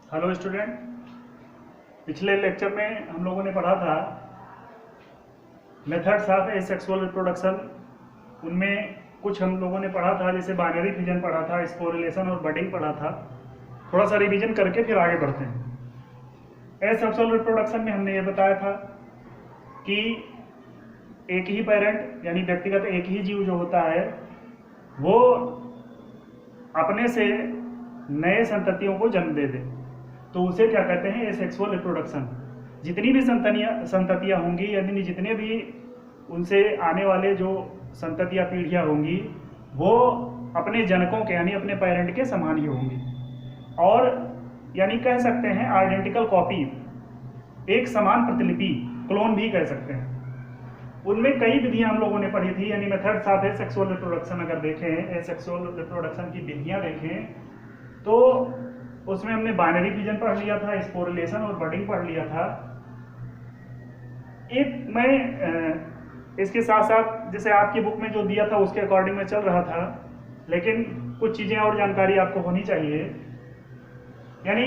Hello student. पिछले lecture में हम लोगों ने पढ़ा था मेथड्स ऑफ एसेक्सुअल रिप्रोडक्शन। उनमें कुछ हम लोगों ने पढ़ा था, जैसे बाइनरी फिजन पढ़ा था, स्पोरिलेशन और बडिंग पढ़ा था। थोड़ा सा रिवीजन करके फिर आगे बढ़ते हैं। एसेक्सुअल रिप्रोडक्शन में हमने ये बताया था कि एक ही पेरेंट यानी व्यक्तिगत एक ही जीव जो होता है वो अपने से नए संततियों को जन्म दे दे, तो उसे क्या कहते हैं? Asexual reproduction. जितनी भी संततियां होंगी, यानी जितने भी उनसे आने वाले जो संततियां पीढ़ियां होंगी वो अपने जनकों के यानी अपने पेरेंट के समान ही होंगी, और यानी कह सकते हैं आइडेंटिकल कॉपी, एक समान प्रतिलिपि, क्लोन भी कह सकते हैं। उनमें कई विधियां हम लोगों ने पढ़ी थी, यानी मेथड्स ऑफ एसेक्सुअल रिप्रोडक्शन। अगर देखें एसेक्सुअल रिप्रोडक्शन की विधियां देखें तो उसमें हमने बाइनरी फिजन पढ़ लिया था, स्पोरिलेशन और बडिंग पढ़ लिया था। एक मैं इसके साथ साथ जैसे आपकी बुक में जो दिया था उसके अकॉर्डिंग में चल रहा था, लेकिन कुछ चीज़ें और जानकारी आपको होनी चाहिए। यानी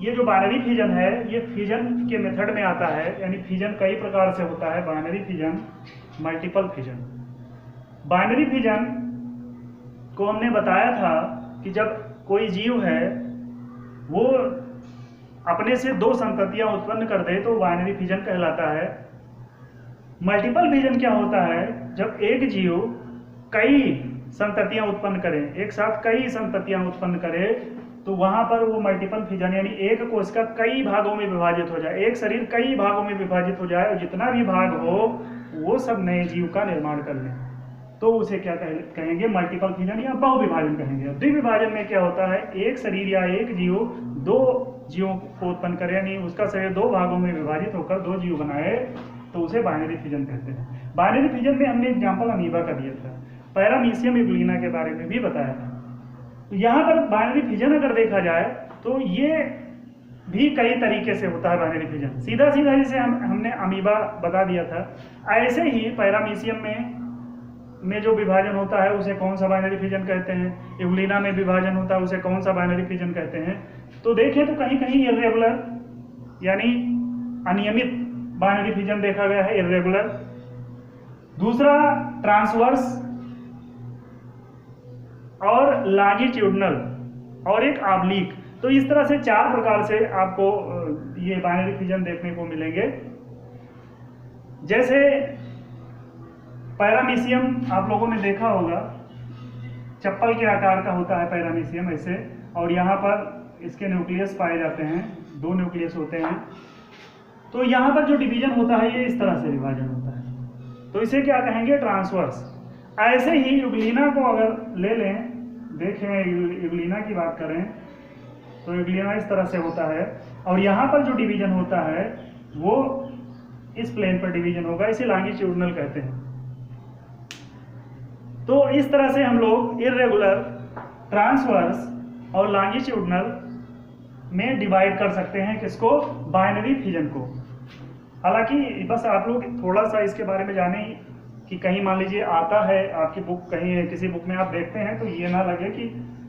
ये जो बाइनरी फिजन है ये फिजन के मेथड में आता है, यानी फिजन कई प्रकार से होता है। Binary fission, multiple fission. Binary fission को हमने बताया था कि जब कोई जीव है वो अपने से दो संततियां उत्पन्न कर दे तो बाइनरी फिजन कहलाता है। मल्टीपल फिजन क्या होता है? जब एक जीव कई संततियां उत्पन्न करे, एक साथ कई संततियां उत्पन्न करे, तो वहां पर वो मल्टीपल फिजन, यानी एक कोशिका कई भागों में विभाजित हो जाए, एक शरीर कई भागों में विभाजित हो जाए और जितना भी भाग हो वो सब नए जीव का निर्माण कर ले, तो उसे क्या कहेंगे? मल्टीपल फिजन या बहुविभाजन कहेंगे। द्विविभाजन में क्या होता है? एक शरीर या एक जीव दो जीवों को उत्पन्न करे, यानी उसका शरीर दो भागों में विभाजित होकर दो जीव बनाए, तो उसे बाइनरी फिजन कहते हैं। बाइनरी फिजन में हमने एग्जाम्पल अमीबा का दिया था, पैरामीशियम यूग्लिना के बारे में भी बताया था। तो यहाँ पर बाइनरी फिजन अगर देखा जाए तो ये भी कई तरीके से होता है। बाइनरी फिजन सीधा सीधा जैसे हमने अमीबा बता दिया था, ऐसे ही पैरामीशियम में जो विभाजन होता है उसे कौन सा बाइनरी फिजन कहते हैं, यूग्लिना में विभाजन होता है उसे कौन सा बाइनरी फिजन कहते हैं। तो देखें तो कहीं कहीं इर्रेगुलर यानी अनियमित बाइनरी फिजन देखा गया है, इर्रेगुलर। दूसरा ट्रांसवर्स और लॉन्जिट्यूडनल, और एक ऑब्लिक। तो इस तरह से चार प्रकार से आपको ये बाइनरी फिजन देखने को मिलेंगे। जैसे पैरामीशियम आप लोगों ने देखा होगा, चप्पल के आकार का होता है पैरामीशियम ऐसे, और यहाँ पर इसके न्यूक्लियस पाए जाते हैं, दो न्यूक्लियस होते हैं। तो यहाँ पर जो डिवीजन होता है ये इस तरह से विभाजन होता है, तो इसे क्या कहेंगे? ट्रांसवर्स। ऐसे ही यूग्लिना को अगर ले लें, देखें यूग्लिना की बात करें तो यूग्लिना इस तरह से होता है, और यहाँ पर जो डिवीजन होता है वो इस प्लेन पर डिवीजन होगा, इसे लॉन्जिट्यूडनल कहते हैं। तो इस तरह से हम लोग इर्रेगुलर, ट्रांसवर्स और लॉन्जिट्यूडनल में डिवाइड कर सकते हैं किसको? बाइनरी फिजन को। हालांकि बस आप लोग थोड़ा सा इसके बारे में जाने कि कहीं मान लीजिए आता है आपकी बुक, कहीं किसी बुक में आप देखते हैं तो ये ना लगे कि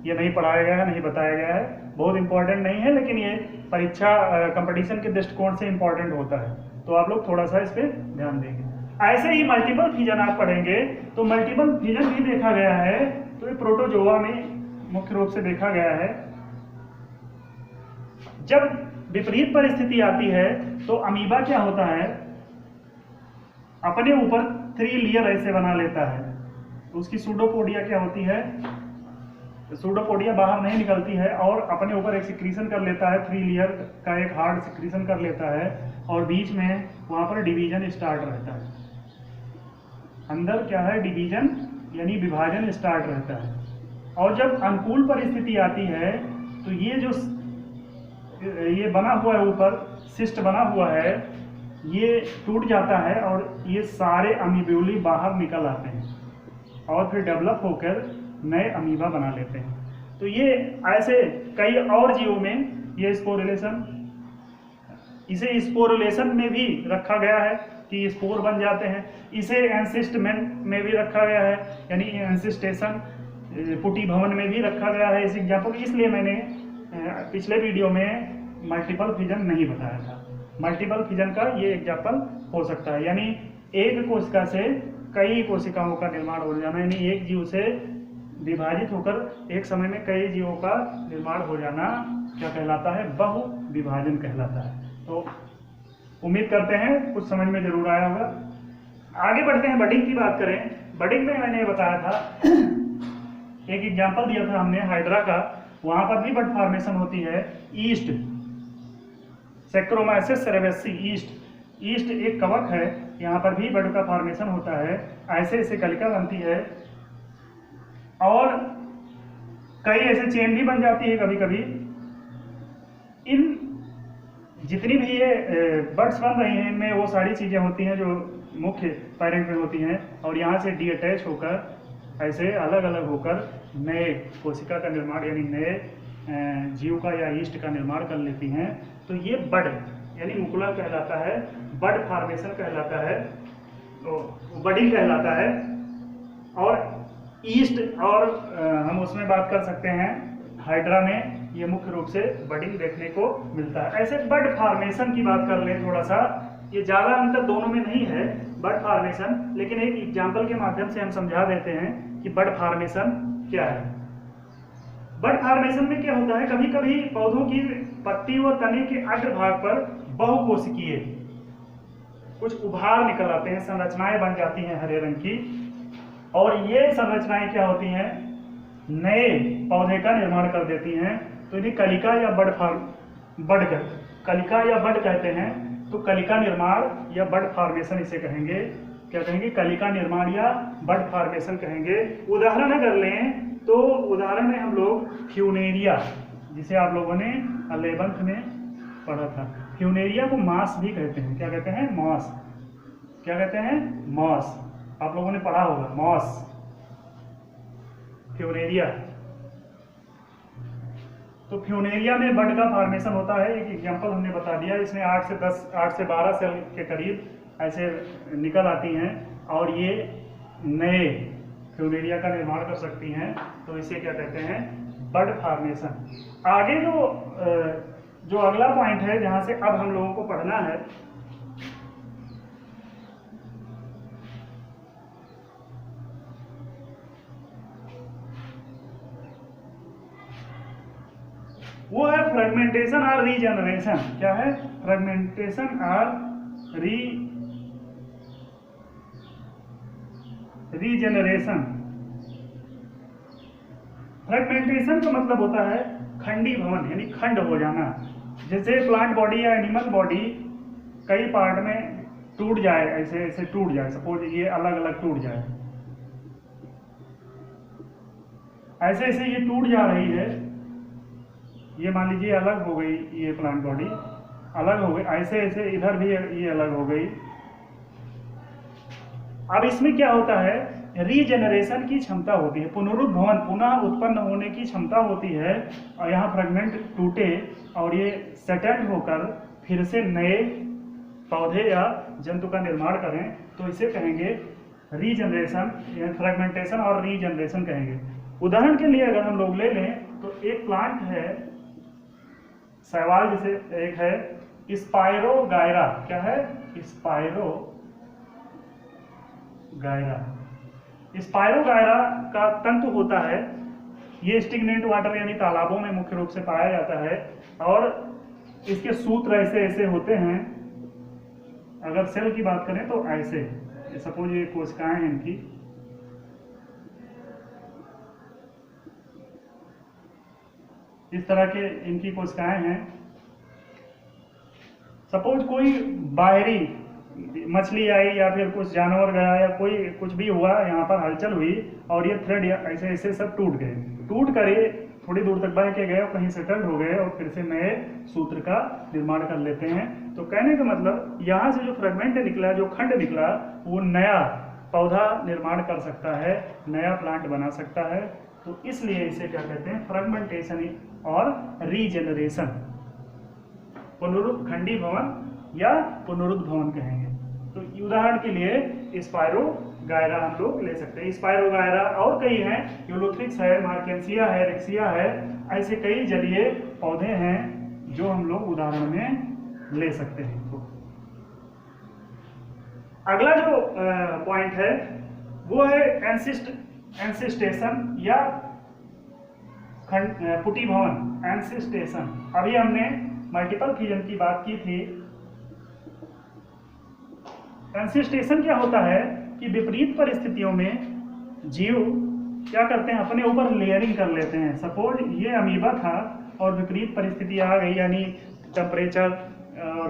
ये नहीं पढ़ाया गया है, नहीं बताया गया है, बहुत इंपॉर्टेंट नहीं है, लेकिन ये परीक्षा कंपटीशन के दृष्टिकोण से इंपॉर्टेंट होता है, तो आप लोग थोड़ा सा इस पर ध्यान देंगे। ऐसे ही मल्टीपल फिजन आप पढ़ेंगे तो मल्टीपल फिजन भी देखा गया है, तो ये प्रोटोजोआ में मुख्य रूप से देखा गया है। जब विपरीत परिस्थिति आती है तो अमीबा क्या होता है? अपने ऊपर 3 लेयर ऐसे बना लेता है, तो उसकी सूडोपोडिया क्या होती है? सूडोपोडिया बाहर नहीं निकलती है और अपने ऊपर एक सिक्रीशन कर लेता है, 3 लेयर का एक हार्ड सिक्रीशन कर लेता है, और बीच में वहां पर डिवीजन स्टार्ट रहता है। अंदर क्या है? डिवीजन यानी विभाजन स्टार्ट रहता है। और जब अनुकूल परिस्थिति आती है तो ये बना हुआ है, ऊपर सिस्ट बना हुआ है, ये टूट जाता है और ये सारे अमीब्यूली बाहर निकल आते हैं और फिर डेवलप होकर नए अमीबा बना लेते हैं। तो ये ऐसे कई और जीवों में ये स्पोरिलेशन, इसे स्पोरिलेशन में भी रखा गया है कि स्पोर बन जाते हैं। इसे एंसिस्टमेंट में भी रखा गया है, यानी एंसिस्टेशन पुटी भवन में भी रखा गया है इस एग्जाम्पल। इसलिए मैंने पिछले वीडियो में मल्टीपल फिजन नहीं बताया था। मल्टीपल फिजन का ये एग्जाम्पल हो सकता है, यानी एक कोशिका से कई कोशिकाओं का निर्माण हो जाना, यानी एक जीव से विभाजित होकर एक समय में कई जीवों का निर्माण हो जाना क्या कहलाता है? बहु विभाजन कहलाता है। तो उम्मीद करते हैं कुछ समझ में जरूर आया होगा। आगे बढ़ते हैं, बडिंग की बात करें। बडिंग में मैंने बताया था, एक एग्जाम्पल दिया था हमने हाइड्रा का, वहां पर भी बड फॉर्मेशन होती है। ईस्ट, सैक्रोमाइसिस सेरेबेसी, ईस्ट एक कवक है, यहाँ पर भी बड का फॉर्मेशन होता है। ऐसे ऐसे कलिका बनती है और कई ऐसे चेन भी बन जाती है कभी कभी। इन जितनी भी ये बर्ड्स बन रही हैं, इनमें वो सारी चीजें होती हैं जो मुख्य पेरेंट में होती हैं, और यहाँ से डीअटैच होकर ऐसे अलग अलग होकर नए कोशिका का निर्माण, यानी नए जीव का या ईस्ट का निर्माण कर लेती हैं। तो ये बड यानी मुकुलर कहलाता है, बड फॉर्मेशन कहलाता है, तो बडिंग कहलाता है। और ईस्ट और हम उसमें बात कर सकते हैं हाइड्रा में ये मुख्य रूप से बडिंग देखने को मिलता है। ऐसे बड फॉर्मेशन की बात कर लें थोड़ा सा, ये ज्यादा अंतर दोनों में नहीं है बड फॉर्मेशन, लेकिन एक एग्जाम्पल के माध्यम से हम समझा देते हैं कि बड फॉर्मेशन क्या है। बड फॉर्मेशन में क्या होता है, कभी कभी पौधों की पत्ती व तने के अग्रभाग पर बहुकोशिकीय कुछ उभार निकल आते हैं, संरचनाएं बन जाती हैं हरे रंग की, और ये संरचनाएं क्या होती हैं? नए पौधे का निर्माण कर देती हैं। तो इन्हें कलिका या कलिका या बड कहते हैं। तो कलिका निर्माण या बड फॉर्मेशन इसे कहेंगे। क्या कहेंगे? कलिका निर्माण या बड फॉर्मेशन कहेंगे। उदाहरण अगर लें तो उदाहरण में हम लोग फ्यूनेरिया, जिसे आप लोगों ने 11th में पढ़ा था, फ्यूनेरिया को मॉस भी कहते हैं। क्या कहते हैं? मॉस। क्या कहते हैं? मॉस। आप लोगों ने पढ़ा होगा मॉस, फ्यूनेरिया। तो फ्यूनेरिया में बड का फॉर्मेशन होता है। एक एग्जांपल हमने बता दिया, इसमें 8 से 12 सेल के करीब ऐसे निकल आती हैं और ये नए फ्यूनेरिया का निर्माण कर सकती हैं। तो इसे क्या कहते हैं? बड फॉर्मेशन। आगे जो अगला पॉइंट है जहां से अब हम लोगों को पढ़ना है, वो है फ्रेगमेंटेशन और रीजनरेशन। क्या है? फ्रेगमेंटेशन और रीजनरेशन। फ्रेगमेंटेशन का मतलब होता है खंडीभवन, यानी खंड हो जाना। जैसे प्लांट बॉडी या एनिमल बॉडी कई पार्ट में टूट जाए, ऐसे ऐसे टूट जाए, सपोज ये अलग अलग टूट जाए, ऐसे ऐसे ये टूट जा रही है, ये मान लीजिए अलग हो गई, ये प्लांट बॉडी अलग हो गई, ऐसे ऐसे इधर भी ये अलग हो गई। अब इसमें क्या होता है? रीजनरेशन की क्षमता होती है, पुनरुद्भवन, पुनः उत्पन्न होने की क्षमता होती है। और यहाँ फ्रेगमेंट टूटे और ये सेटल्ड होकर फिर से नए पौधे या जंतु का निर्माण करें, तो इसे कहेंगे रीजनरेशन, फ्रेगमेंटेशन और रीजनरेशन कहेंगे। उदाहरण के लिए अगर हम लोग ले लें तो एक प्लांट है, शैवाल जैसे एक है, स्पाइरोगायरा। क्या है? स्पाइरोगायरा का तंतु होता है, ये स्टिग्नेंट वाटर यानी तालाबों में मुख्य रूप से पाया जाता है, और इसके सूत्र ऐसे ऐसे होते हैं। अगर सेल की बात करें तो ऐसे, सपोज ये कोशिकाएं हैं इनकी, इस तरह के इनकी कोशिकाएं हैं। सपोज कोई बाहरी मछली आई या फिर कुछ जानवर गया या कोई कुछ भी हुआ, यहाँ पर हलचल हुई और ये थ्रेड ऐसे ऐसे सब टूट गए, टूट कर ये थोड़ी दूर तक बह के गए और कहीं सेटल्ड हो गए और फिर से नए सूत्र का निर्माण कर लेते हैं। तो कहने का मतलब यहाँ से जो फ्रेगमेंट निकला, जो खंड निकला, वो नया पौधा निर्माण कर सकता है, नया प्लांट बना सकता है। तो इसलिए इसे क्या कहते हैं? फ्रेगमेंटेशन और रीजनरेशन, खंडीभवन या पुनरुद्भवन कहेंगे। तो उदाहरण के लिए स्पाइरोगायरा हम लोग ले सकते हैं। स्पाइरोगायरा और कई हैं, यूलोथ्रिक्स है, मार्केंसिया है, रिक्सिया है, ऐसे कई जलीय पौधे हैं जो हम लोग उदाहरण में ले सकते हैं। तो अगला जो पॉइंट है वो है एंसिस्टेशन या पुटी भवन। एंसिस्टेशन, अभी हमने मल्टीपल फिजन की बात की थी। एंसिस्टेशन क्या होता है कि विपरीत परिस्थितियों में जीव क्या करते हैं, अपने ऊपर लेयरिंग कर लेते हैं। सपोज ये अमीबा था और विपरीत परिस्थिति आ गई, यानी टेम्परेचर और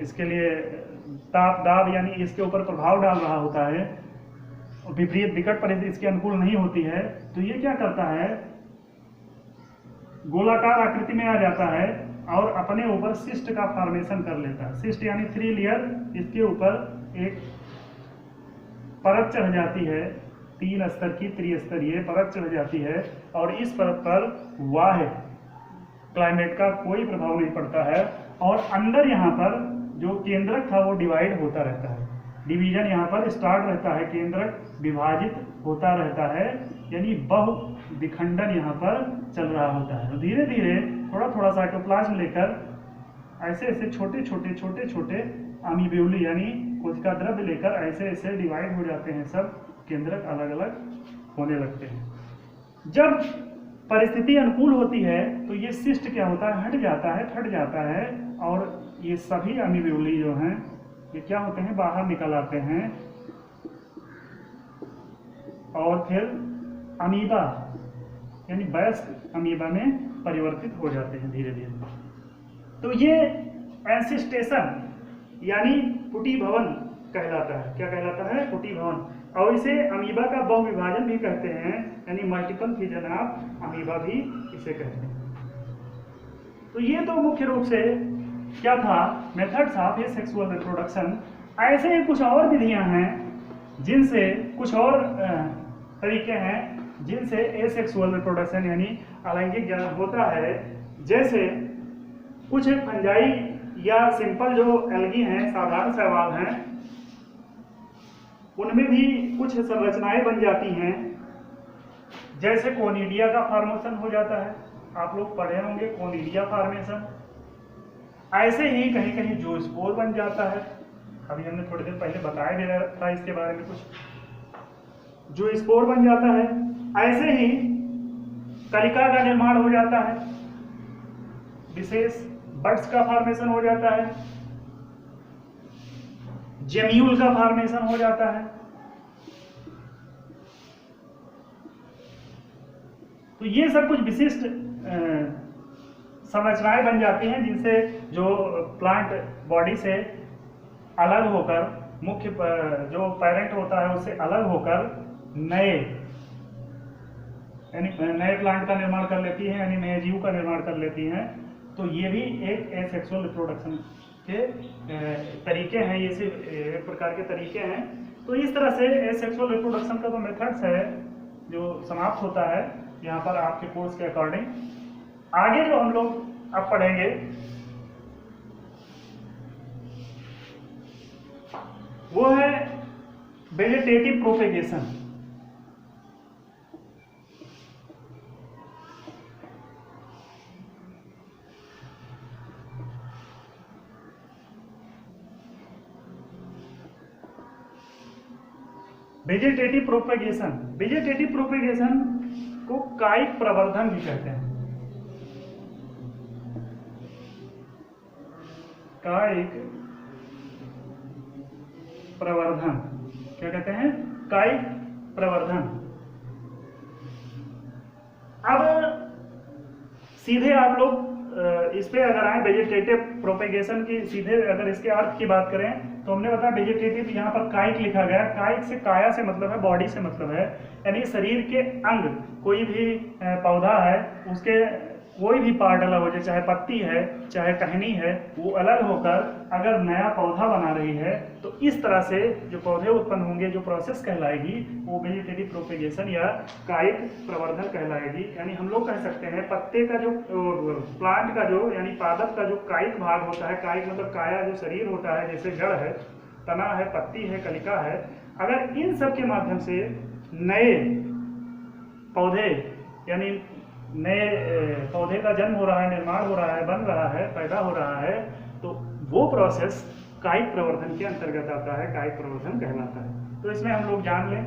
इसके लिए ताप दाब यानी इसके ऊपर प्रभाव डाल रहा होता है, और विपरीत विकट परिस्थिति इसके अनुकूल नहीं होती है, तो ये क्या करता है, गोलाकार आकृति में आ जाता है और अपने ऊपर सिस्ट का फॉर्मेशन कर लेता है। सिस्ट यानी 3 लेयर, इसके ऊपर एक परत चढ़ जाती है, 3 स्तर की त्रिस्तरीय परत चढ़ जाती है, और इस परत पर वाह्य क्लाइमेट का कोई प्रभाव नहीं पड़ता है, और अंदर यहाँ पर जो केंद्रक था वो डिवाइड होता रहता है। डिवीजन यहाँ पर स्टार्ट रहता है, केंद्रक विभाजित होता रहता है, यानी बहु विखंडन यहाँ पर चल रहा होता है। धीरे धीरे थोड़ा थोड़ा साइटोप्लाज्म लेकर ऐसे ऐसे छोटे छोटे अमीब्यूली यानी कोशिका द्रव्य लेकर ऐसे ऐसे डिवाइड हो जाते हैं, सब केंद्रक अलग अलग होने लगते हैं। जब परिस्थिति अनुकूल होती है तो ये सिस्ट क्या होता है, हट जाता है, और ये सभी अमीब्यूली जो हैं ये क्या होते हैं, बाहर निकल आते हैं, और फिर अमीबा यानी वयस्क अमीबा में परिवर्तित हो जाते हैं धीरे धीरे। तो ये एंसिस्टेशन यानी पुटी भवन कहलाता है। क्या कहलाता है, पुटी भवन, और इसे अमीबा का बहुविभाजन भी कहते हैं, यानी मल्टीपल फिजन ऑफ अमीबा भी इसे कहते हैं। तो ये तो मुख्य रूप से क्या था, मेथड्स ऑफ एसेक्सुअल रिप्रोडक्शन। ऐसे ही कुछ और विधियां हैं जिनसे, कुछ और तरीके हैं जिनसे एसेक्सुअल रिप्रोडक्शन यानी अलैंगिक जनन होता है। जैसे कुछ फंजाई या सिंपल जो एल्गी हैं, साधारण शैवाल हैं, उनमें भी कुछ संरचनाएं बन जाती हैं। जैसे कोनिडिया का फॉर्मेशन हो जाता है, आप लोग पढ़े होंगे कोनिडिया फॉर्मेशन। ऐसे ही कहीं कहीं जूस्पोर बन जाता है, अभी हमने थोड़ी देर पहले बताया दे रहा था इसके बारे में कुछ। जूस्पोर बन जाता है, ऐसे ही कलिका का निर्माण हो जाता है, विशेष बड्स का फॉर्मेशन हो जाता है, जेम्यूल का फॉर्मेशन हो जाता है। तो ये सब कुछ विशिष्ट संरचनाएं बन जाती हैं जिनसे जो प्लांट बॉडी से अलग होकर, मुख्य जो पेरेंट होता है उससे अलग होकर नए प्लांट का निर्माण कर लेती हैं, यानी नए जीव का निर्माण कर लेती हैं। तो ये भी एक एसेक्सुअल रिप्रोडक्शन के तरीके हैं, ये सिर्फ एक प्रकार के तरीके हैं। तो इस तरह से एसेक्सुअल रिप्रोडक्शन का जो मेथड्स है जो समाप्त होता है यहाँ पर आपके कोर्स के अकॉर्डिंग। आगे जो हम लोग अब पढ़ेंगे वो है वेजिटेटिव प्रोपेगेशन। वेजिटेटिव प्रोपेगेशन को कायिक प्रवर्धन भी कहते हैं। कायिक प्रवर्धन क्या कहते हैं, कायिक प्रवर्धन। अब सीधे आप लोग इस पे अगर आए वेजिटेटिव प्रोपेगेशन की, सीधे अगर इसके अर्थ की बात करें तो हमने बताया वेजिटेटिव यहाँ पर कायिक लिखा गया। कायिक से, काया से मतलब है बॉडी से मतलब है, यानी शरीर के अंग, कोई भी पौधा है उसके कोई भी पार्ट अलग हो जाए, चाहे पत्ती है चाहे टहनी है, वो अलग होकर अगर नया पौधा बना रही है तो इस तरह से जो पौधे उत्पन्न होंगे, जो प्रोसेस कहलाएगी वो वेजिटेटिव प्रोपेगेशन या कायिक प्रवर्धन कहलाएगी। यानी हम लोग कह सकते हैं पत्ते का जो, प्लांट का जो यानी पादप का जो कायिक भाग होता है, कायिक मतलब काया जो शरीर होता है, जैसे जड़ है, तना है, पत्ती है, कलिका है, अगर इन सब के माध्यम से नए पौधे यानी नए पौधे का जन्म हो रहा है, निर्माण हो रहा है, बन रहा है, पैदा हो रहा है, तो वो प्रोसेस कायिक प्रवर्धन के अंतर्गत आता है, कायिक प्रवर्धन कहलाता है। तो इसमें हम लोग जान लें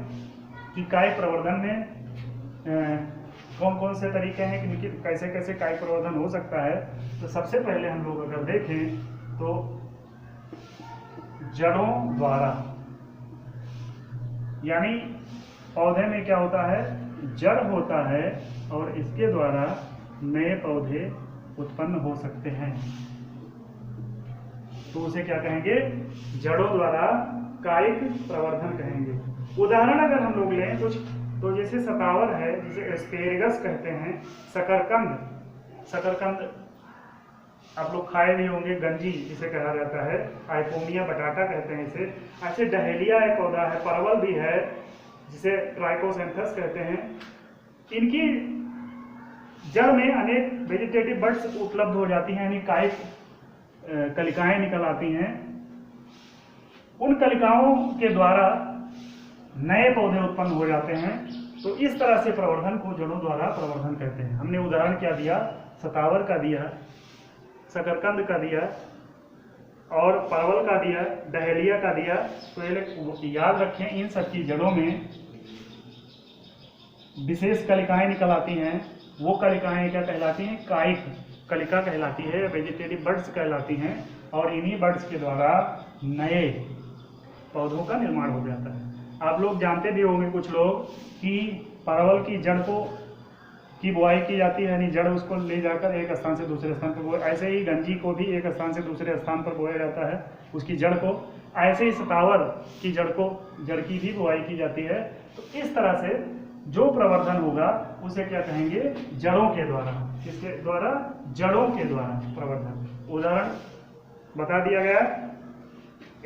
कि कायिक प्रवर्धन में कौन कौन से तरीके हैं, कि कैसे कैसे कायिक प्रवर्धन हो सकता है। तो सबसे पहले हम लोग अगर देखें तो जड़ों द्वारा, यानी पौधे में क्या होता है, जड़ होता है और इसके द्वारा नए पौधे उत्पन्न हो सकते हैं, तो उसे क्या कहेंगे, जड़ों द्वारा कायिक प्रवर्धन कहेंगे। उदाहरण अगर हम लोग लें कुछ, तो जैसे सतावर है, जिसे एस्पेरेगस कहते हैं, शकरकंद, शकरकंद आप लोग खाए भी होंगे, गंजी जिसे कहा जाता है, आइपोमिया बटाटा कहते हैं इसे। ऐसे डहेलिया एक पौधा है, परवल भी है जिसे ट्राइकोसेंथस कहते हैं। इनकी जड़ में अनेक वेजिटेटिव बड्स उपलब्ध हो जाती हैं, यानी कायिक कलिकाएं निकल आती हैं। उन कलिकाओं के द्वारा नए पौधे उत्पन्न हो जाते हैं। तो इस तरह से प्रवर्धन को जड़ों द्वारा प्रवर्धन कहते हैं। हमने उदाहरण क्या दिया, सतावर का दिया, शकरकंद का दिया और परवल का दिया, डहेलिया का दिया। तो ये याद रखें, इन सब की जड़ों में विशेष कलिकाएं निकल आती हैं। वो कलिकाएं क्या कहलाती हैं, कायिक कलिका कहलाती है, वेजिटेटिव बड्स कहलाती हैं, और इन्हीं बड्स के द्वारा नए पौधों का निर्माण हो जाता है। आप लोग जानते भी होंगे कुछ लोग कि परवल की जड़ को की बुआई की जाती है, यानी जड़ उसको ले जाकर एक स्थान से दूसरे स्थान पर बोया। ऐसे ही गंजी को भी एक स्थान से दूसरे स्थान पर बोया जाता है, उसकी जड़ को। ऐसे ही सतावर की जड़ को, जड़ की भी बुआई की जाती है। तो इस तरह से जो प्रवर्धन होगा उसे क्या कहेंगे, जड़ों के द्वारा। किसके द्वारा, जड़ों के द्वारा प्रवर्धन। उदाहरण बता दिया गया,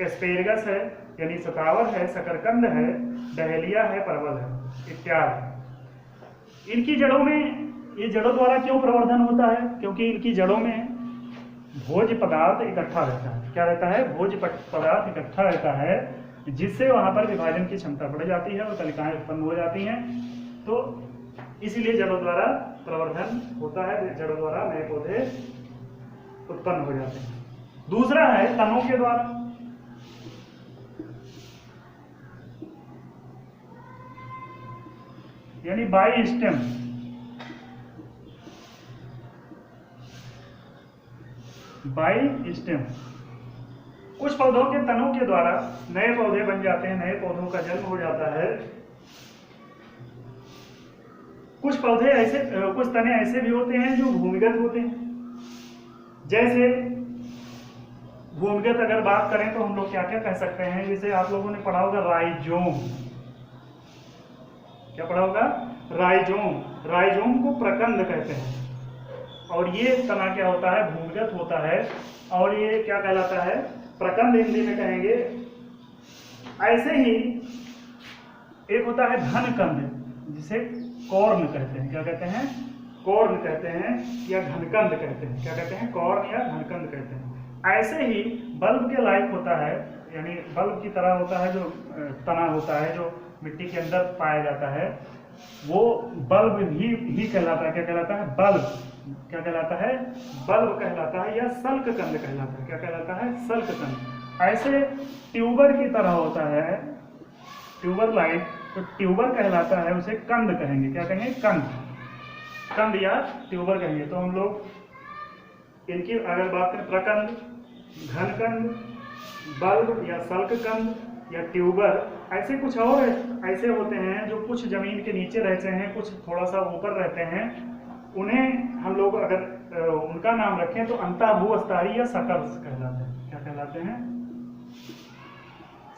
एस्पेरगस है यानी सतावर है, शकरकंद है, डहेलिया है, परवल है इत्यादि। इनकी जड़ों में, ये जड़ों द्वारा क्यों प्रवर्धन होता है, क्योंकि इनकी जड़ों में भोज्य पदार्थ इकट्ठा रहता है। क्या रहता है, भोज्य पदार्थ इकट्ठा रहता है, जिससे वहां पर विभाजन की क्षमता बढ़ जाती है और कलिकाएं उत्पन्न हो जाती हैं। तो इसीलिए जड़ों द्वारा प्रवर्धन होता है, जड़ों द्वारा नए पौधे उत्पन्न हो जाते हैं। दूसरा है तनों के द्वारा। यानी बाई स्टेम, बाई स्टेम। कुछ पौधों के तनों के द्वारा नए पौधे बन जाते हैं, नए पौधों का जन्म हो जाता है। कुछ पौधे ऐसे, कुछ तने ऐसे भी होते हैं जो भूमिगत होते हैं। जैसे भूमिगत अगर बात करें तो हम लोग क्या क्या कह सकते हैं, जैसे आप लोगों ने पढ़ा होगा राइजोम। क्या पढ़ा होगा, राइजोम। राइजोम को प्रकंद कहते हैं। और ये तना क्या होता है, भूमिगत होता है। और ये क्या कहलाता है, प्रकंद हिंदी में कहेंगे। ऐसे ही एक होता है घनकंद, जिसे कॉर्न कहते हैं। क्या कहते हैं, कॉर्न कहते हैं या घनकंद कहते हैं। क्या कहते हैं, कॉर्न या घनकंद कहते हैं। ऐसे ही बल्ब के लायक होता है, यानी बल्ब की तरह होता है जो तना होता है, जो मिट्टी के अंदर पाया जाता है, वो बल्ब ही कहलाता है। क्या कहलाता है, बल्ब। क्या कहलाता है, बल्ब कहलाता है या सल्ककंद कहलाता है। क्या कहलाता है, सल्ककंद। ऐसे ट्यूबर की तरह होता है, ट्यूबर लाइक, तो ट्यूबर कहलाता है, उसे कंद कहेंगे। क्या कहेंगे, कंद, कंद या ट्यूबर कहेंगे। तो हम लोग इनकी अगर बात करें, प्रकंद, घनकंद, बल्ब या सल्ककंद या ट्यूबर, ऐसे कुछ और ऐसे होते हैं जो कुछ जमीन के नीचे रहते हैं, कुछ थोड़ा सा ऊपर रहते हैं। उन्हें हम लोग अगर उनका नाम रखें तो अंतःभूस्तरीय या सकर्स कहलाते हैं। क्या कहलाते हैं,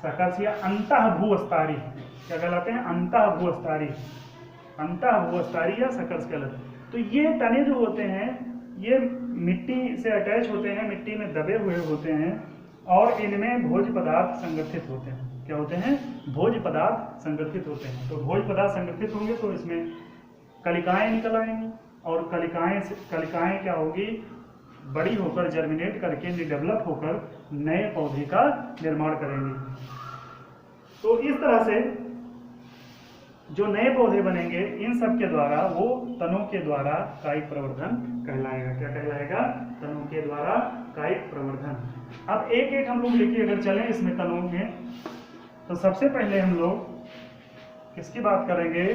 सकर्स या अंतःभूस्तरीय। क्या कहलाते हैं, अंतःभूस्तरीय, अंतःभूस्तरीय या सकर्स कहलाते हैं। तो ये तने जो होते हैं ये मिट्टी से अटैच होते हैं, मिट्टी में दबे हुए होते हैं, और इनमें भोज्य पदार्थ संगठित होते हैं। क्या होते हैं, भोज्य पदार्थ संगठित होते हैं। तो भोज्य पदार्थ संगठित होंगे तो इसमें कलिकाएं निकल आएंगी, और कलिकाएं क्या होगी, बड़ी होकर जर्मिनेट करके डेवलप होकर नए पौधे का निर्माण करेंगे। तो इस तरह से जो नए पौधे बनेंगे इन सब के द्वारा वो तनों के द्वारा कायिक प्रवर्धन कहलाएगा। क्या कहलाएगा? तनों के द्वारा कायिक प्रवर्धन। अब एक एक हम लोग लेके अगर चलें इसमें तनों में, तो सबसे पहले हम लोग किसकी बात करेंगे?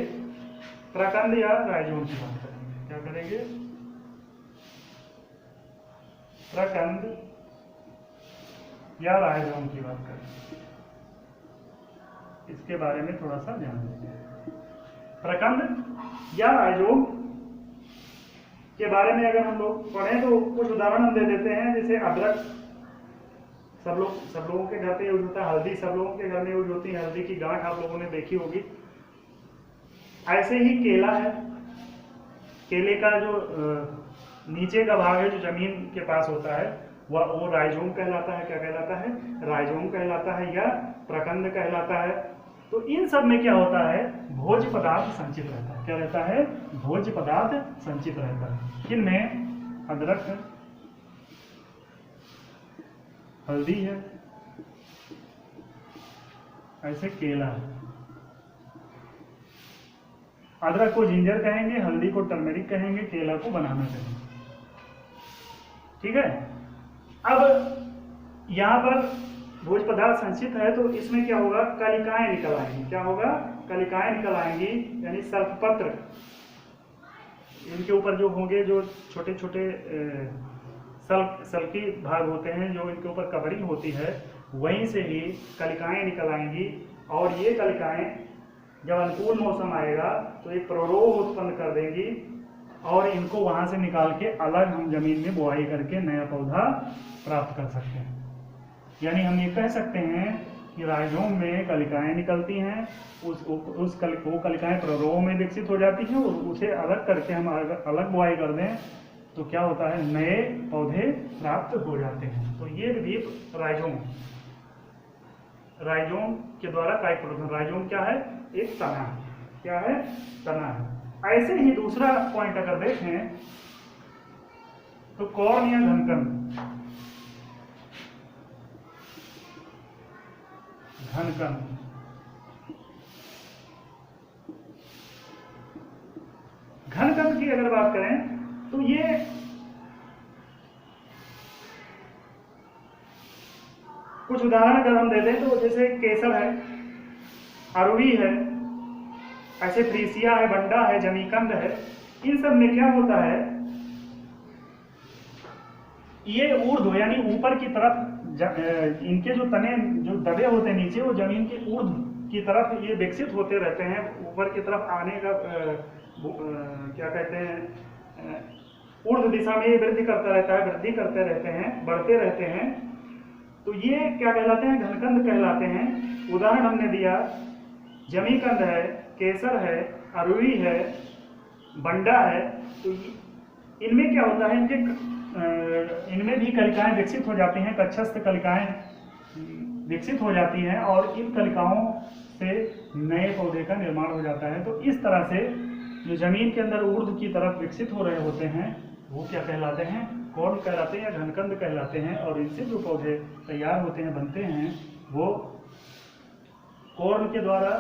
प्रकंद या राइजोम की बात करेंगे। क्या करेंगे? प्रकंद या राइजोम की बात करेंगे। इसके बारे में थोड़ा सा ध्यान देंगे। प्रकंद या राइजोम के बारे में अगर हम लोग पढ़ें तो कुछ उदाहरण हम दे देते हैं। जैसे अदरक सब लोगों के घर पे यूज होता है, हल्दी सब लोगों के घर में यूज होती है, हल्दी की गांठ आप लोगों ने देखी होगी। ऐसे ही केला है, केले का जो नीचे का भाग है जो जमीन के पास होता है वो राइजोम कहलाता है। क्या कहलाता है? राइजोम कहलाता है या प्रकंद कहलाता है। तो इन सब में क्या होता है? भोज्य पदार्थ संचित रहता है। क्या रहता है? भोज्य पदार्थ संचित रहता है। किनमें? अदरक है, हल्दी है, ऐसे केला है। अदरक को जिंजर कहेंगे, हल्दी को टर्मेरिक कहेंगे, केला को बनाना कहेंगे। ठीक है। अब यहां पर भोज्य पदार्थ संचित है तो इसमें क्या होगा? कलिकाएं निकल आएंगी। क्या होगा? कलिकाएं निकल आएंगी, यानी सल्कपत्र इनके ऊपर जो होंगे, जो छोटे छोटे सल्की भाग होते हैं जो इनके ऊपर कवरिंग होती है, वहीं से ही कलिकाएं निकल आएंगी। और ये कलिकाएं जब अनुकूल मौसम आएगा तो एक प्ररोह उत्पन्न कर देंगी और इनको वहां से निकाल के अलग हम जमीन में बुआई करके नया पौधा प्राप्त कर सकते हैं। यानी हम ये कह सकते हैं कि राइजोम में कलिकाएं निकलती हैं, वो कलिकाएं प्ररोह में विकसित हो जाती हैं और उसे अलग करके हम अलग बुआई कर दें तो क्या होता है? नए पौधे प्राप्त हो जाते हैं। तो ये विधि राइजोम के द्वारा कायिक प्रवर्धन। राइजोम क्या है? एक तना है। क्या है? तना है। ऐसे ही दूसरा पॉइंट अगर देखें तो कॉर्न या घनकंद। घनकंद की अगर बात करें तो ये कुछ उदाहरण अगर हम दे दें तो जैसे केसर है, अरवी है, ऐसे फ्रीसिया है, बंडा है, जमीकंद है। इन सब में क्या होता है? ये ऊर्ध्व यानी ऊपर की तरफ इनके जो तने जो दबे होते हैं नीचे, वो जमीन के ऊर्ध्व की तरफ ये विकसित होते रहते हैं। ऊपर की तरफ आने का क्या कहते हैं? ऊर्ध्व दिशा में ये वृद्धि करता रहता है, वृद्धि करते रहते हैं, बढ़ते रहते हैं। तो ये क्या कहलाते हैं? घनकंद कहलाते हैं। उदाहरण हमने दिया, जमीकंद है, केसर है, अरवी है, बंडा है। तो इनमें क्या होता है? इनमें भी कलिकाएं विकसित हो जाती हैं, कक्षस्थ कलिकाएं विकसित हो जाती हैं और इन कलिकाओं से नए पौधे का निर्माण हो जाता है। तो इस तरह से जो जमीन के अंदर ऊर्ध्व की तरफ विकसित हो रहे होते हैं वो क्या कहलाते हैं? कॉर्न कहलाते हैं या घनकंद कहलाते हैं। और इनसे जो पौधे तैयार होते हैं, बनते हैं, वो कॉर्न के द्वारा,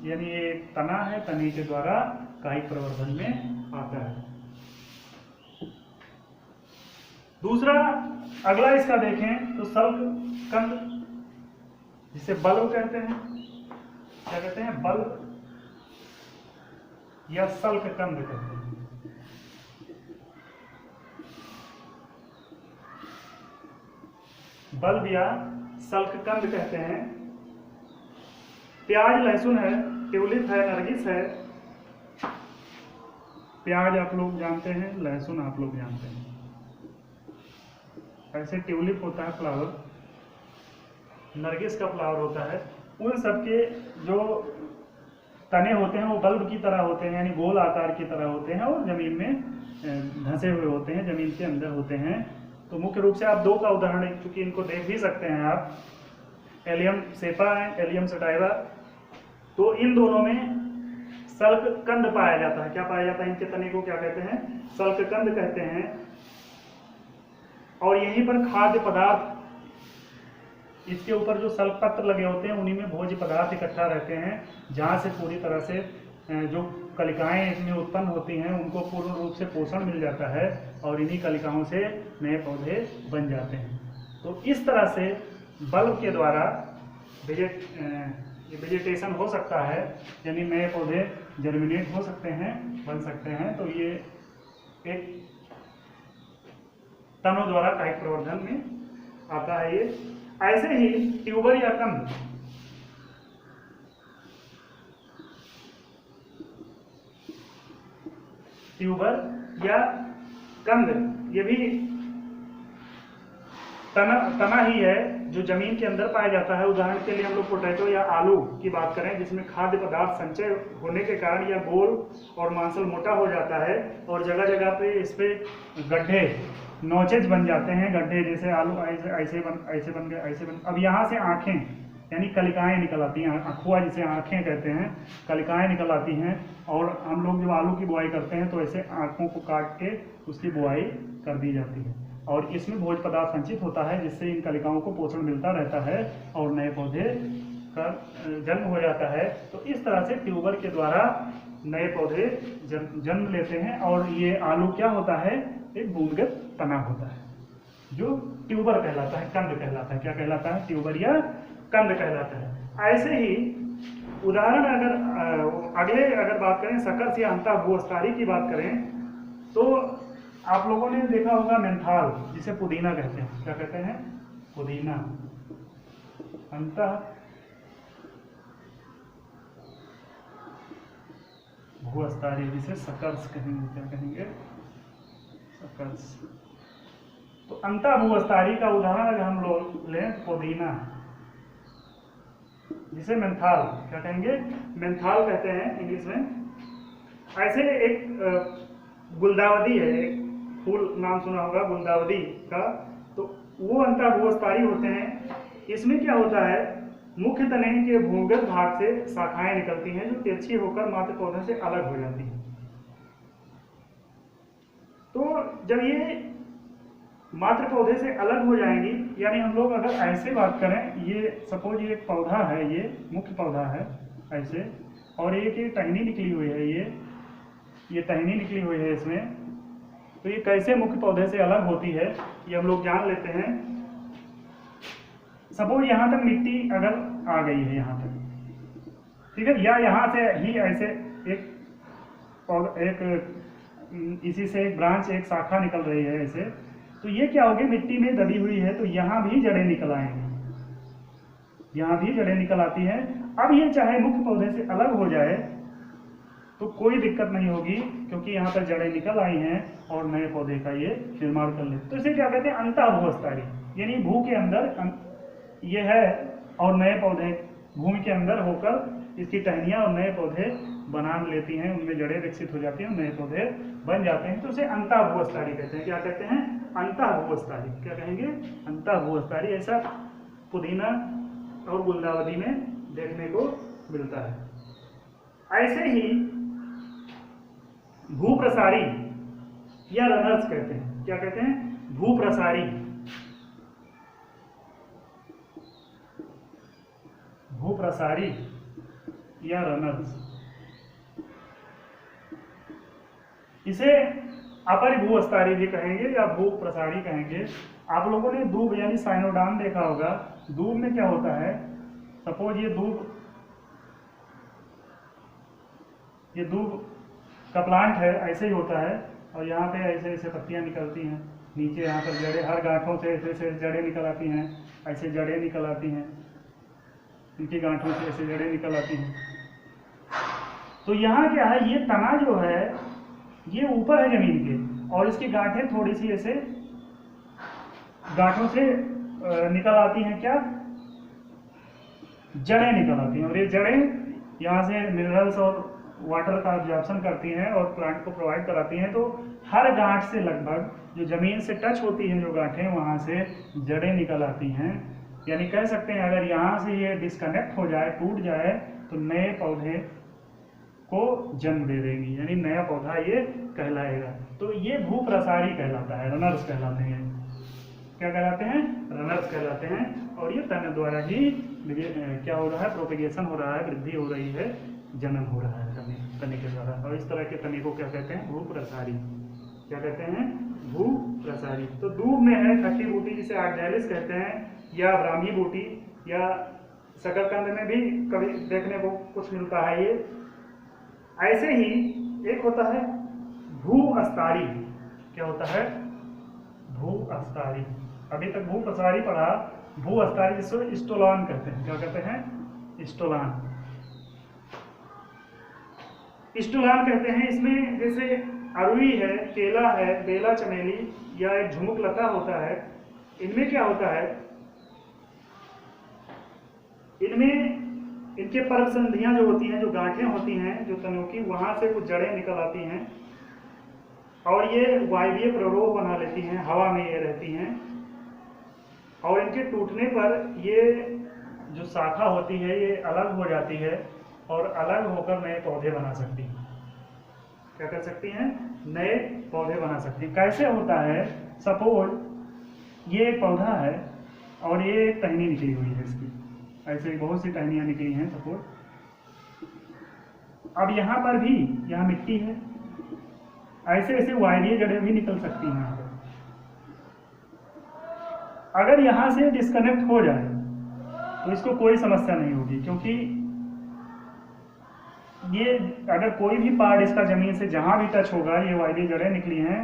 यानी ये तना है, तने के द्वारा कायिक प्रवर्धन में आता है। दूसरा अगला इसका देखें तो सल्ककंद, जिसे बल्ब कहते हैं। क्या कहते हैं? बल्ब या सल्ककंद कहते हैं। बल्ब या सल्ककंद कहते हैं। प्याज, लहसुन है, ट्यूलिप है, नरगिस है। प्याज आप लोग जानते हैं, लहसुन आप लोग जानते हैं। ऐसे ट्यूलिप होता है फ्लावर, नरगिस का फ्लावर होता है। उन सबके जो तने होते हैं वो बल्ब की तरह होते हैं, यानी गोल आकार की तरह होते हैं और जमीन में धंसे हुए होते हैं, जमीन के अंदर होते हैं। तो मुख्य रूप से आप दो का उदाहरण, चूंकि इनको देख भी सकते हैं आप, एलियम सेपा है, एलियम सटाइवा। तो इन दोनों में सल्ककंद पाया जाता है। क्या पाया जाता है? इनके तने को क्या कहते हैं? सल्ककंद कहते हैं। और यहीं पर खाद्य पदार्थ, इसके ऊपर जो सल्कपत्र लगे होते हैं उन्हीं में भोज्य पदार्थ इकट्ठा रहते हैं, जहाँ से पूरी तरह से जो कलिकाएं इसमें उत्पन्न होती हैं उनको पूर्ण रूप से पोषण मिल जाता है और इन्हीं कलिकाओं से नए पौधे बन जाते हैं। तो इस तरह से बल्ब के द्वारा वेजिटेशन हो सकता है, यानी नए पौधे जर्मिनेट हो सकते हैं, बन सकते हैं। तो ये एक तनों द्वारा कायिक प्रवर्धन में आता है। ये ऐसे ही ट्यूबर या कंद, ट्यूबर या कंद ये भी तना ही है जो जमीन के अंदर पाया जाता है। उदाहरण के लिए हम लोग पोटैटो या आलू की बात करें, जिसमें खाद्य पदार्थ संचय होने के कारण यह गोल और मांसल मोटा हो जाता है और जगह जगह पे इस पे गड्ढे नोचेज बन जाते हैं। गड्ढे जैसे आलू ऐसे बन गए। अब यहाँ से आंखें यानी कलिकाएं निकल आती हैं, अखुआ जिसे आंखें कहते हैं, कलिकाएं निकल आती हैं। और हम लोग जब आलू की बुआई करते हैं तो ऐसे आंखों को काट के उसकी बुआई कर दी जाती है और इसमें भोज्य पदार्थ संचित होता है, जिससे इन कलिकाओं को पोषण मिलता रहता है और नए पौधे का जन्म हो जाता है। तो इस तरह से ट्यूबर के द्वारा नए पौधे जन्म लेते हैं। और ये आलू क्या होता है, एक भूमिगत तना होता है जो ट्यूबर कहलाता है, कंद कहलाता है। क्या कहलाता है, ट्यूबर या कंद कहलाता है। ऐसे ही उदाहरण अगर बात करें सकर्स या अंतःभूस्थारी की बात करें तो आप लोगों ने देखा होगा मेंथाल, जिसे पुदीना कहते हैं। क्या कहते हैं, पुदीना। अंतःभूस्थारी जिसे सकर्स कहेंगे। क्या कहेंगे, सकर्स। तो अंतःभूस्थारी का उदाहरण अगर हम लोग लें, पुदीना, जिसे मेंथाल क्या कहेंगे, मेंथाल कहते हैं इंग्लिश में। ऐसे एक गुलदावदी है, एक फूल नाम सुना होगा गुलदावदी का, तो वो अंतःभूस्थारी होते हैं। इसमें क्या होता है, मुख्य तने के भूमिगत भाग से शाखाएं निकलती हैं जो तिरछी होकर मात्र पौधे से अलग हो जाती हैं। तो जब ये मात्र पौधे से अलग हो जाएंगी, यानी हम लोग अगर ऐसे बात करें, ये सपोज ये एक पौधा है, ये मुख्य पौधा है ऐसे, और एक ये टहनी निकली हुई है, ये टहनी निकली हुई है इसमें। तो ये कैसे मुख्य पौधे से अलग होती है ये हम लोग जान लेते हैं। सपोज यहाँ तक मिट्टी अगर आ गई है यहाँ तक, ठीक है, या यहाँ से ही ऐसे एक इसी से एक ब्रांच, एक शाखा निकल रही है ऐसे, तो ये क्या होगी, मिट्टी में दबी हुई है तो यहाँ भी जड़ें निकल आएंगी, यहाँ भी जड़ें निकल आती हैं। अब ये चाहे मुख्य पौधे से अलग हो जाए तो कोई दिक्कत नहीं होगी, क्योंकि यहाँ पर जड़ें निकल आई हैं और नए पौधे का ये निर्माण कर ले। तो इसे क्या कहते हैं, अंतःभूस्थारी, यानी भू के अंदर ये है और नए पौधे भूमि के अंदर होकर इसकी टहनियाँ और नए पौधे बना लेती हैं, उनमें जड़ें विकसित हो जाती हैं, नए पौधे बन जाते हैं। तो उसे अंतःभूस्थारी कहते हैं। क्या कहते हैं, अंतःभूस्थारी। क्या कहेंगे, अंतःभूस्थारी। ऐसा पुदीना और गुलदावदी में देखने को मिलता है। ऐसे ही भूप्रसारी या रनर्स कहते हैं। क्या कहते हैं, भूप्रसारी। भूप्रसारी या रनर्स, इसे अपरिभूस्थारी भी कहेंगे या भूप्रसारी कहेंगे। आप लोगों ने दूब यानी साइनोडान देखा होगा। दूब में क्या होता है, सपोज ये दूब का प्लांट है, ऐसे ही होता है और यहाँ पे ऐसे ऐसे पत्तियाँ निकलती हैं, नीचे यहाँ पर जड़ें, हर गांठों से ऐसे ऐसे जड़ें निकल आती हैं, ऐसे जड़ें निकल आती हैं, इनकी गांठों से ऐसे जड़ें निकल आती हैं। तो यहाँ क्या है, ये तना जो है ये ऊपर है जमीन के और इसकी गांठें थोड़ी सी ऐसे गांठों से निकल आती हैं, क्या, जड़ें निकल आती हैं। और ये जड़ें यहाँ से मिनरल्स और वाटर का एब्जॉर्प्शन करती हैं और प्लांट को प्रोवाइड कराती हैं। तो हर गांठ से लगभग जो जमीन से टच होती हैं जो गांठें, वहाँ से जड़ें निकल आती हैं। यानी कह सकते हैं अगर यहाँ से ये डिस्कनेक्ट हो जाए, टूट जाए, तो नए पौधे को जन्म दे देंगी, यानी नया पौधा ये कहलाएगा। तो ये भूप्रसारी कहलाता है, रनर्स कहलाते हैं। क्या कहलाते हैं, रनर्स कहलाते हैं। और ये तन द्वारा ही क्या हो रहा है, प्रोपेगेशन हो रहा है, वृद्धि हो रही है, जनन हो रहा है। तने के द्वारा। और इस तरह के तने को क्या कहते हैं? भूप्रसारी। क्या कहते हैं? भूप्रसारी। तो दूब में है खट्टी बूटी जिसे आर्गेलिस कहते हैं, या ब्राह्मी बूटी, या शकरकंद में भी कभी देखने को कुछ मिलता है ये। ऐसे ही एक होता है भूअस्तारी। क्या होता है? भूअस्तारी। अभी तक भूप्रसारी पढ़ा, भूअस्तारी जिसको स्टोलान कहते हैं। क्या कहते हैं? स्टोलान। स्टोलान कहते हैं। इसमें जैसे अरुई है, केला है, बेला चमेली या एक झुमुक लता होता है, इनमें क्या होता है? इनमें इनके परक संधियां जो होती हैं, जो गांठें होती हैं जो तनों की, वहां से कुछ जड़ें निकल आती हैं और ये वायवीय प्ररोह बना लेती हैं, हवा में ये रहती हैं, और इनके टूटने पर ये जो शाखा होती है ये अलग हो जाती है और अलग होकर नए पौधे बना सकती हैं। क्या कर सकती हैं? नए पौधे बना सकती हैं। कैसे होता है? सपोज ये एक पौधा है और ये एक टहनी निकली हुई है इसकी, ऐसे बहुत सी टहनियाँ निकली हैं सपोज। अब यहाँ पर भी, यहाँ मिट्टी है, ऐसे ऐसे वायवीय जड़ें भी निकल सकती हैं यहाँ पर। अगर यहाँ से डिस्कनेक्ट हो जाए तो इसको कोई समस्या नहीं होगी, क्योंकि ये अगर कोई भी पार्ट इसका जमीन से जहाँ भी टच होगा, ये वायवीय जड़ें निकली हैं,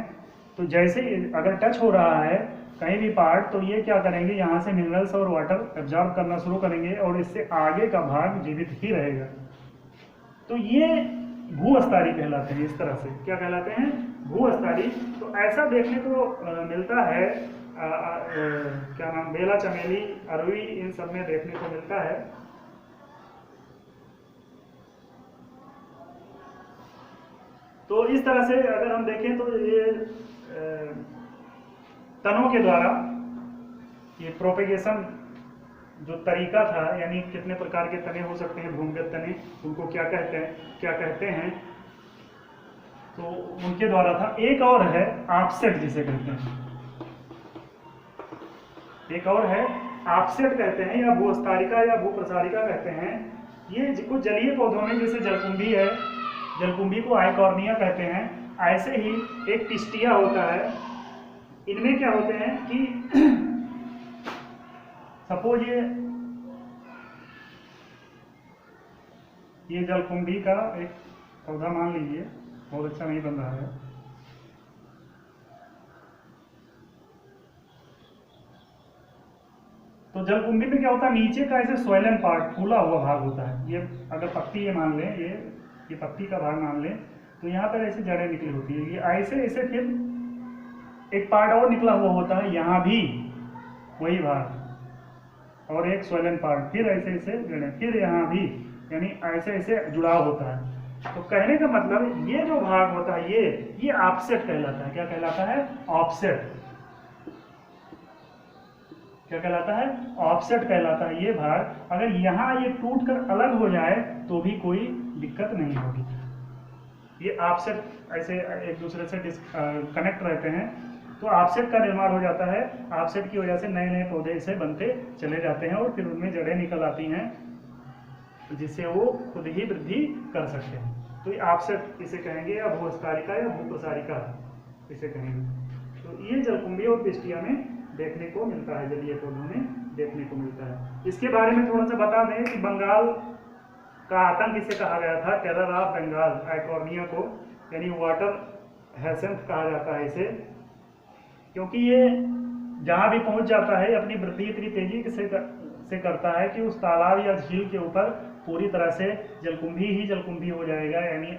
तो जैसे अगर टच हो रहा है कहीं भी पार्ट, तो ये क्या करेंगे? यहाँ से मिनरल्स और वाटर एब्जॉर्ब करना शुरू करेंगे और इससे आगे का भाग जीवित ही रहेगा। तो ये भूअस्तारी कहलाते हैं। इस तरह से क्या कहलाते हैं? भूअस्तारी। तो ऐसा देखने को मिलता है, क्या नाम, बेला चमेली, अरुई, इन सब में देखने को मिलता है। तो इस तरह से अगर हम देखें तो ये तनों के द्वारा ये प्रोपेगेशन जो तरीका था, यानी कितने प्रकार के तने हो सकते हैं, भूमिगत तने, उनको क्या कहते हैं, तो उनके द्वारा था। एक और है ऑफसेट जिसे कहते हैं, एक और है ऑफसेट कहते हैं, या भूअस्तारिका या भूप्रसारिका कहते हैं। ये कुछ जलीय पौधों में, जैसे जलकुंभी है, जलकुंभी को आइकॉर्निया कहते हैं, ऐसे ही एक टिस्टिया होता है। इनमें क्या होते हैं कि सपोज ये जलकुंभी का एक पौधा मान लीजिए, बहुत अच्छा नहीं बन रहा है। तो जलकुंभी में क्या होता है? नीचे का ऐसे सोइलन पार्ट, फूला हुआ भाग होता है। ये अगर पत्ती ये मान लें, ये पत्ती का भाग मान लें, तो यहाँ पर ऐसे जड़ें निकली होती है। ये ऐसे ऐसे फिर एक पार्ट और निकला हुआ होता है, यहाँ भी वही भाग, और एक सोइलन पार्ट, फिर ऐसे ऐसे जड़ें, फिर यहाँ भी, यानी ऐसे ऐसे जुड़ाव होता है। तो कहने का मतलब ये जो भाग होता है ये ऑफसेट कहलाता है। क्या कहलाता है? ऑफसेट। क्या कहलाता है? ऑफसेट कहलाता है ये भाग। अगर यहाँ ये टूट कर अलग हो जाए तो भी कोई दिक्कत नहीं होगी। ये ऑफसेट ऐसे एक दूसरे से कनेक्ट रहते हैं, तो ऑफसेट का निर्माण हो जाता है। ऑफसेट की वजह से नए नए पौधे इसे बनते चले जाते हैं और फिर उनमें जड़ें निकल आती हैं, जिससे वो खुद ही वृद्धि कर सकते हैं। तो ये ऑफसेट इसे कहेंगे, या भूअस्तारिका या भूप्रसारिका इसे कहेंगे। तो ये जलकुंभी और टिस्टिया में देखने को मिलता है, जलीय पौधों में देखने को मिलता है। इसके बारे में थोड़ा सा बता दें कि बंगाल का आतंक इसे कहा गया था, टेरर ऑफ बंगाल, आइकॉर्निया को, यानी वाटर हैसेंथ कहा जाता है इसे, क्योंकि ये जहाँ भी पहुँच जाता है अपनी वृद्धि इतनी तेजी से करता है कि उस तालाब या झील के ऊपर पूरी तरह से जलकुंभी ही जलकुंभी हो जाएगा, यानी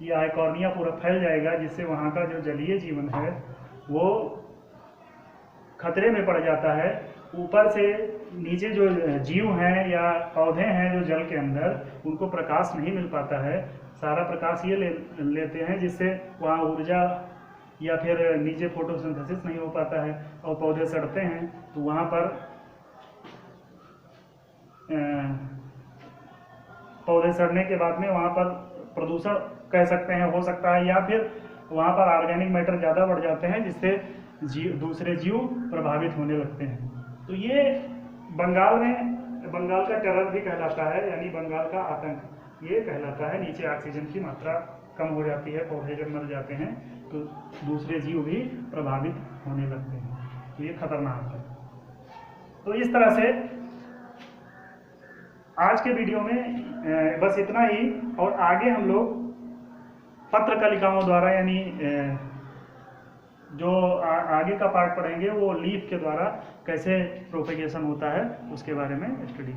ये आइकॉर्निया पूरा फैल जाएगा, जिससे वहाँ का जो जलीय जीवन है वो खतरे में पड़ जाता है। ऊपर से नीचे जो जीव हैं या पौधे हैं जो जल के अंदर, उनको प्रकाश नहीं मिल पाता है, सारा प्रकाश ये लेते हैं, जिससे वहाँ ऊर्जा या फिर नीचे फोटोसिंथेसिस नहीं हो पाता है और पौधे सड़ते हैं। तो वहाँ पर पौधे सड़ने के बाद में वहाँ पर प्रदूषण कह सकते हैं हो सकता है, या फिर वहाँ पर ऑर्गेनिक मैटर ज़्यादा बढ़ जाते हैं, जिससे दूसरे जीव प्रभावित होने लगते हैं। तो ये बंगाल का टेरर भी कहलाता है, यानी बंगाल का आतंक। ये कहलाता है। नीचे ऑक्सीजन की मात्रा कम हो जाती है, पौधे जब मर जाते हैं तो दूसरे जीव भी प्रभावित होने लगते हैं, तो ये खतरनाक है। तो इस तरह से आज के वीडियो में बस इतना ही, और आगे हम लोग पत्रकलिकाओं द्वारा यानी जो आगे का पार्ट पढ़ेंगे वो लीफ के द्वारा कैसे प्रोपेगेशन होता है उसके बारे में स्टडी